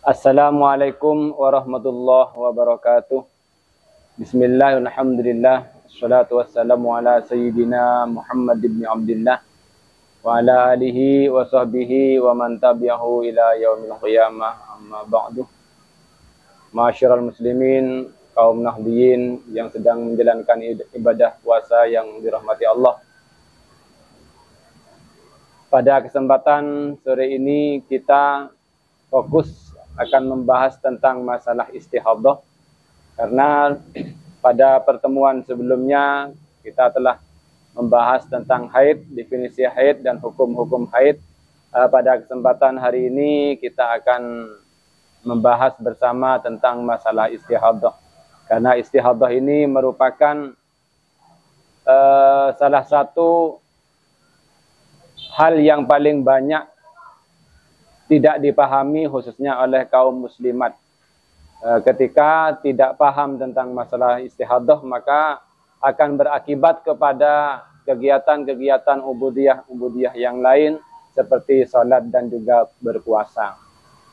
Assalamualaikum warahmatullahi wabarakatuh. Bismillahirrahmanirrahim. Alhamdulillah. Wassalatu wassalamu ala sayyidina Muhammad ibn Abdullah wa ala alihi wa sahbihi wa man tabi'ahu ila yaumil qiyamah. Amma ba'du. Ma'asyiral muslimin, kaum nahdiyin yang sedang menjalankan ibadah puasa yang dirahmati Allah. Pada kesempatan sore ini kita fokus akan membahas tentang masalah istihadah, karena pada pertemuan sebelumnya kita telah membahas tentang haid, definisi haid dan hukum-hukum haid. Pada kesempatan hari ini kita akan membahas bersama tentang masalah istihadah, karena istihadah ini merupakan salah satu hal yang paling banyak tidak dipahami khususnya oleh kaum muslimat. Ketika tidak paham tentang masalah istihadah, maka akan berakibat kepada kegiatan-kegiatan ubudiyah yang lain seperti sholat dan juga berpuasa.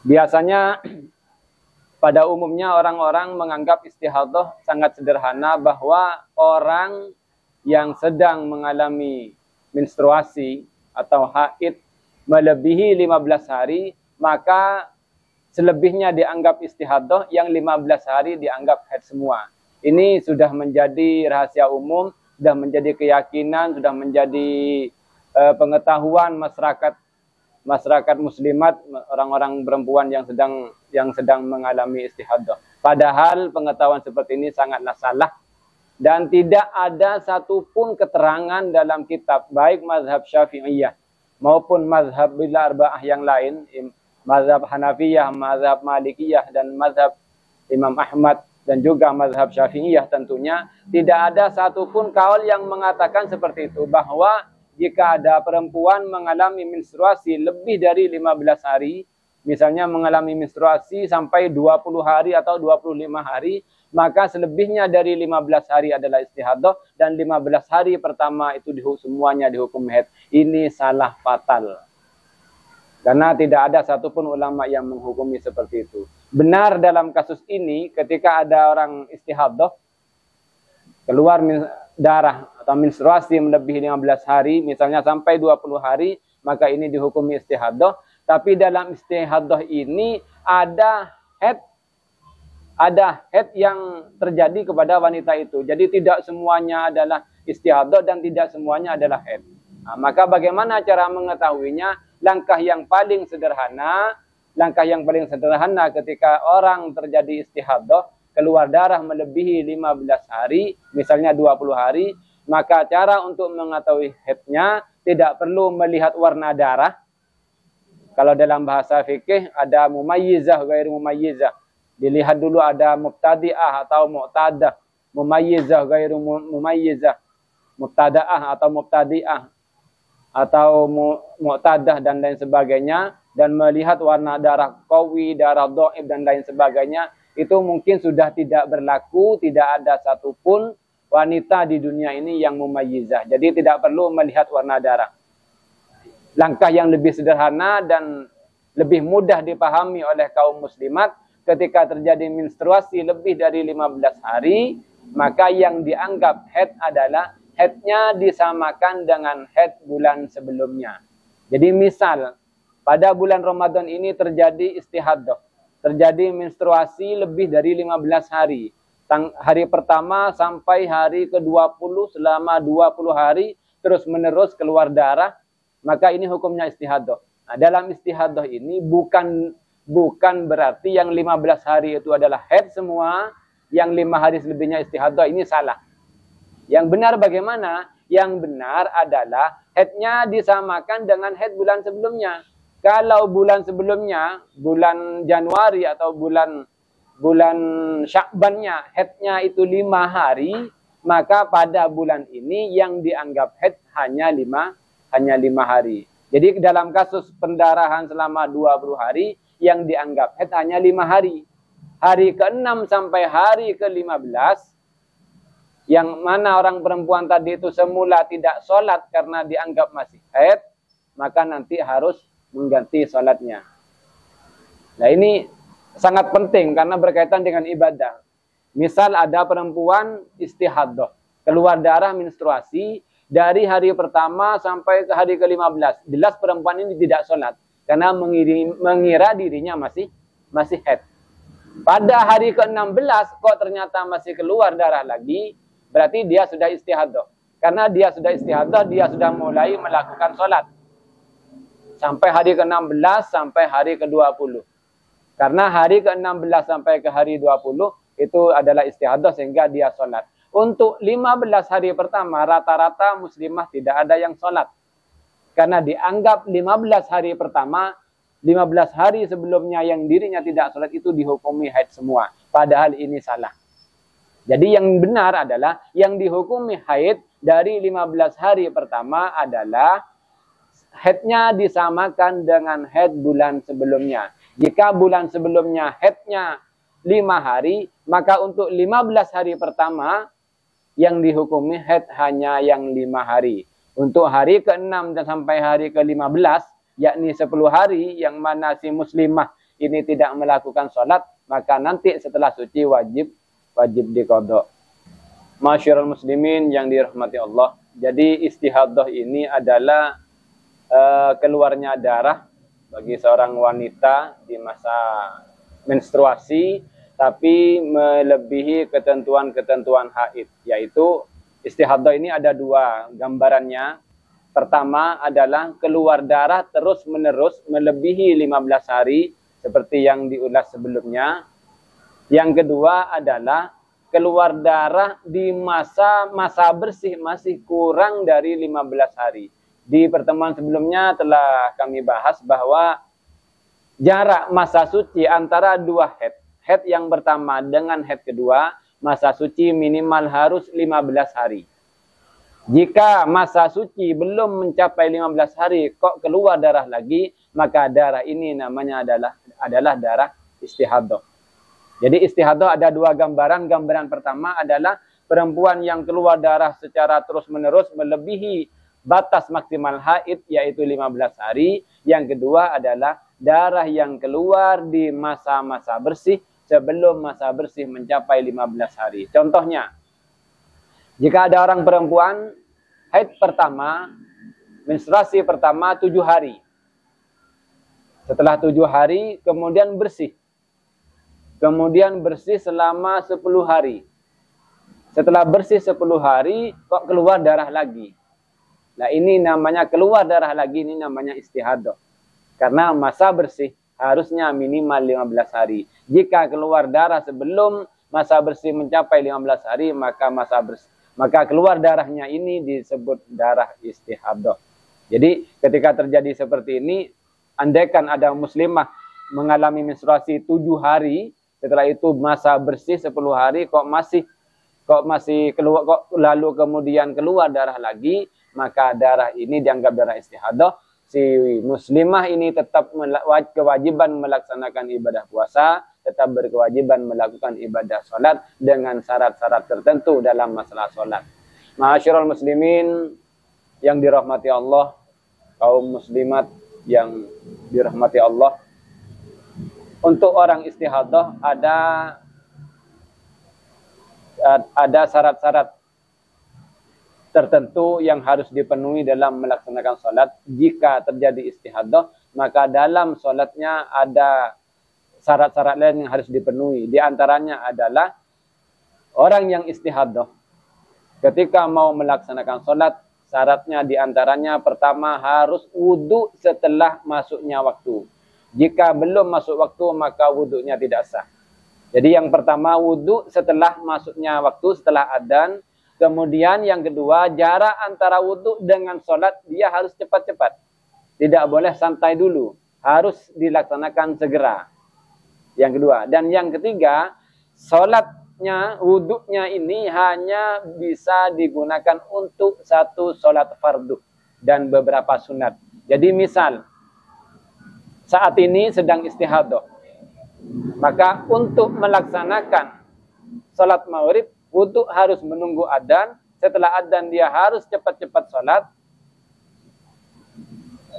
Biasanya pada umumnya orang-orang menganggap istihadah sangat sederhana, bahwa orang yang sedang mengalami menstruasi atau haid melebihi 15 hari, maka selebihnya dianggap istihadah, yang 15 hari dianggap haid semua. Ini sudah menjadi rahasia umum, sudah menjadi keyakinan, sudah menjadi pengetahuan masyarakat muslimat, orang-orang perempuan yang sedang mengalami istihadah. Padahal pengetahuan seperti ini sangatlah salah, dan tidak ada satupun keterangan dalam kitab, baik mazhab Syafi'iyah maupun mazhab arba'ah yang lain, mazhab Hanafiyah, mazhab Malikiyah, dan mazhab Imam Ahmad, dan juga mazhab Syafi'iyah tentunya, tidak ada satupun kaul yang mengatakan seperti itu, bahwa jika ada perempuan mengalami menstruasi lebih dari 15 hari, misalnya mengalami menstruasi sampai 20 hari atau 25 hari, maka selebihnya dari 15 hari adalah istihadah, dan 15 hari pertama itu semuanya dihukum haid. Ini salah fatal, karena tidak ada satupun ulama yang menghukumi seperti itu. Benar dalam kasus ini, ketika ada orang istihadah, keluar darah atau menstruasi melebihi 15 hari, misalnya sampai 20 hari, maka ini dihukumi istihadah. Tapi dalam istihadah ini ada haid yang terjadi kepada wanita itu. Jadi tidak semuanya adalah istihadah dan tidak semuanya adalah haid. Nah, maka bagaimana cara mengetahuinya? Langkah yang paling sederhana ketika orang terjadi istihadah, keluar darah melebihi 15 hari, misalnya 20 hari, maka cara untuk mengetahui haidnya tidak perlu melihat warna darah. Kalau dalam bahasa fikih ada mumayyizah, ghairu mumayyizah. Dilihat dulu ada mubtadi'ah atau mu'tadah, mumayyizah, ghairu mumayyizah, mubtada'ah atau mubtadi'ah, atau mu'tadah dan lain sebagainya, dan melihat warna darah qawi, darah dhaif dan lain sebagainya, itu mungkin sudah tidak berlaku, tidak ada satupun wanita di dunia ini yang mumayyizah. Jadi tidak perlu melihat warna darah. Langkah yang lebih sederhana dan lebih mudah dipahami oleh kaum muslimat, ketika terjadi menstruasi lebih dari 15 hari, maka yang dianggap haid adalah haidnya disamakan dengan haid bulan sebelumnya. Jadi misal, pada bulan Ramadan ini terjadi istihadah, terjadi menstruasi lebih dari 15 hari. Hari pertama sampai hari ke-20, selama 20 hari, terus menerus keluar darah, maka ini hukumnya istihadah. Nah, dalam istihadah ini bukan berarti yang 15 hari itu adalah haid semua, yang 5 hari selebihnya istihadah. Ini salah. Yang benar bagaimana? Yang benar adalah haidnya disamakan dengan haid bulan sebelumnya. Kalau bulan sebelumnya, bulan Januari atau bulan Sya'bannya haidnya itu 5 hari, maka pada bulan ini yang dianggap haid hanya 5 hari. Jadi dalam kasus pendarahan selama 20 hari, yang dianggap haid hanya 5 hari. Hari ke-6 sampai hari ke-15, yang mana orang perempuan tadi itu semula tidak sholat karena dianggap masih haid, maka nanti harus mengganti sholatnya. Nah ini sangat penting karena berkaitan dengan ibadah. Misal ada perempuan istihadah, keluar darah menstruasi dari hari pertama sampai ke hari ke-15. Jelas perempuan ini tidak sholat karena mengira dirinya masih haid. Pada hari ke-16 kok ternyata masih keluar darah lagi, berarti dia sudah istihadah. Karena dia sudah istihadah, dia sudah mulai melakukan sholat. Sampai hari ke-16 sampai hari ke-20. Karena hari ke-16 sampai ke hari 20 itu adalah istihadah sehingga dia sholat. Untuk 15 hari pertama rata-rata muslimah tidak ada yang sholat. Karena dianggap 15 hari pertama, 15 hari sebelumnya yang dirinya tidak sholat itu dihukumi haid semua. Padahal ini salah. Jadi yang benar adalah yang dihukumi haid dari 15 hari pertama adalah haidnya disamakan dengan haid bulan sebelumnya. Jika bulan sebelumnya haidnya 5 hari, maka untuk 15 hari pertama yang dihukumi haid hanya yang 5 hari. Untuk hari ke-6 dan sampai hari ke-15, yakni 10 hari yang mana si muslimah ini tidak melakukan sholat, maka nanti setelah suci wajib diqadha. Masyarul muslimin yang dirahmati Allah. Jadi istihadah ini adalah keluarnya darah bagi seorang wanita di masa menstruasi, tapi melebihi ketentuan-ketentuan haid, yaitu istihadah ini ada 2 gambarannya. Pertama adalah keluar darah terus-menerus melebihi 15 hari, seperti yang diulas sebelumnya. Yang kedua adalah keluar darah di masa bersih masih kurang dari 15 hari. Di pertemuan sebelumnya telah kami bahas bahwa jarak masa suci antara 2 haid, haid yang pertama dengan haid kedua, masa suci minimal harus 15 hari. Jika masa suci belum mencapai 15 hari kok keluar darah lagi, maka darah ini namanya adalah darah istihadah. Jadi istihadah ada 2 gambaran. Gambaran pertama adalah perempuan yang keluar darah secara terus-menerus melebihi batas maksimal haid, yaitu 15 hari. Yang kedua adalah darah yang keluar di masa-masa bersih sebelum masa bersih mencapai 15 hari. Contohnya, jika ada orang perempuan haid pertama, menstruasi pertama 7 hari. Setelah 7 hari kemudian bersih. Kemudian bersih selama 10 hari. Setelah bersih 10 hari kok keluar darah lagi. Nah ini namanya keluar darah lagi, ini namanya istihadah. Karena masa bersih harusnya minimal 15 hari. Jika keluar darah sebelum masa bersih mencapai 15 hari, maka keluar darahnya ini disebut darah istihadah. Jadi ketika terjadi seperti ini, andaikan ada muslimah mengalami menstruasi 7 hari, setelah itu masa bersih 10 hari kok masih keluar, kok lalu kemudian keluar darah lagi, maka darah ini dianggap darah istihadah. Si muslimah ini tetap kewajiban melaksanakan ibadah puasa, tetap berkewajiban melakukan ibadah sholat dengan syarat-syarat tertentu dalam masalah sholat. Ma'asyiral muslimin yang dirahmati Allah, kaum muslimat yang dirahmati Allah, untuk orang istihadah ada syarat-syarat tertentu yang harus dipenuhi dalam melaksanakan sholat. Jika terjadi istihadah, maka dalam sholatnya ada syarat-syarat lain yang harus dipenuhi. Di antaranya adalah orang yang istihadah ketika mau melaksanakan sholat, syaratnya di antaranya pertama harus wudhu setelah masuknya waktu. Jika belum masuk waktu, maka wudhunya tidak sah. Jadi yang pertama wudhu setelah masuknya waktu, setelah adzan. Kemudian yang kedua, jarak antara wudhu dengan sholat dia harus cepat-cepat. Tidak boleh santai dulu. Harus dilaksanakan segera. Yang kedua. Dan yang ketiga, sholatnya, wudhunya ini hanya bisa digunakan untuk 1 sholat fardu dan beberapa sunat. Jadi misal, saat ini sedang istihadah. Maka untuk melaksanakan sholat maghrib, wudhu harus menunggu adzan. Setelah adzan dia harus cepat-cepat sholat.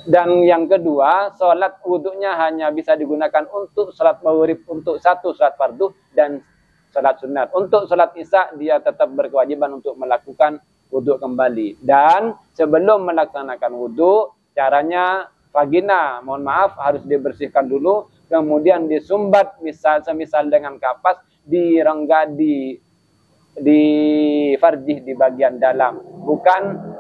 Dan yang kedua, sholat wudhunya hanya bisa digunakan untuk sholat maghrib, untuk satu sholat fardu dan sholat sunat. Untuk sholat isya dia tetap berkewajiban untuk melakukan wudhu kembali. Dan sebelum melaksanakan wudhu, caranya vagina, mohon maaf, harus dibersihkan dulu, kemudian disumbat, semisal dengan kapas, direngga di farjih, di bagian dalam, bukan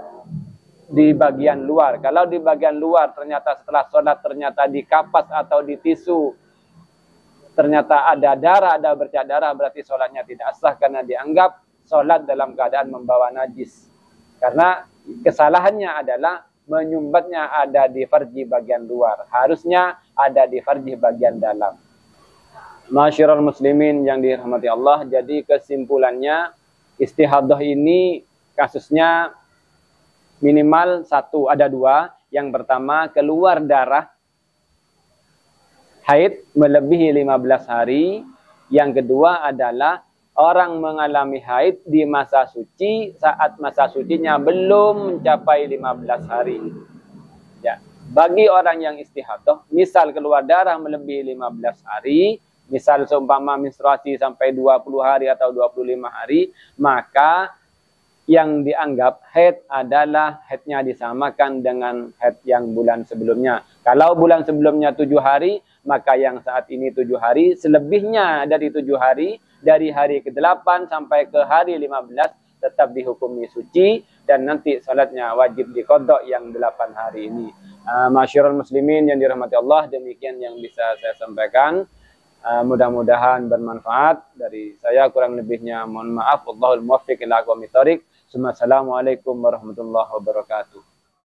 di bagian luar. Kalau di bagian luar ternyata setelah sholat ternyata di kapas atau di tisu ternyata ada darah, ada bercak darah, berarti sholatnya tidak sah karena dianggap sholat dalam keadaan membawa najis. Karena kesalahannya adalah menyumbatnya ada di farji bagian luar, harusnya ada di farji bagian dalam. Masyarul muslimin yang dirahmati Allah, jadi kesimpulannya istihadah ini kasusnya minimal satu, ada dua. Yang pertama, keluar darah haid melebihi 15 hari. Yang kedua adalah orang mengalami haid di masa suci saat masa sucinya belum mencapai 15 hari. Ya, bagi orang yang istihadah, misal keluar darah melebihi 15 hari, misal seumpama menstruasi sampai 20 hari atau 25 hari, maka yang dianggap haid adalah haidnya disamakan dengan haid yang bulan sebelumnya. Kalau bulan sebelumnya 7 hari, maka yang saat ini 7 hari, selebihnya dari 7 hari, dari hari ke-8 sampai ke hari 15, tetap dihukumi suci, dan nanti salatnya wajib diqadha yang 8 hari ini. Masyarul muslimin yang dirahmati Allah, demikian yang bisa saya sampaikan. Mudah-mudahan bermanfaat. Dari saya kurang lebihnya mohon maaf. Wallahul muwaffiq ila aqwamit thoriq. Assalamualaikum warahmatullahi wabarakatuh.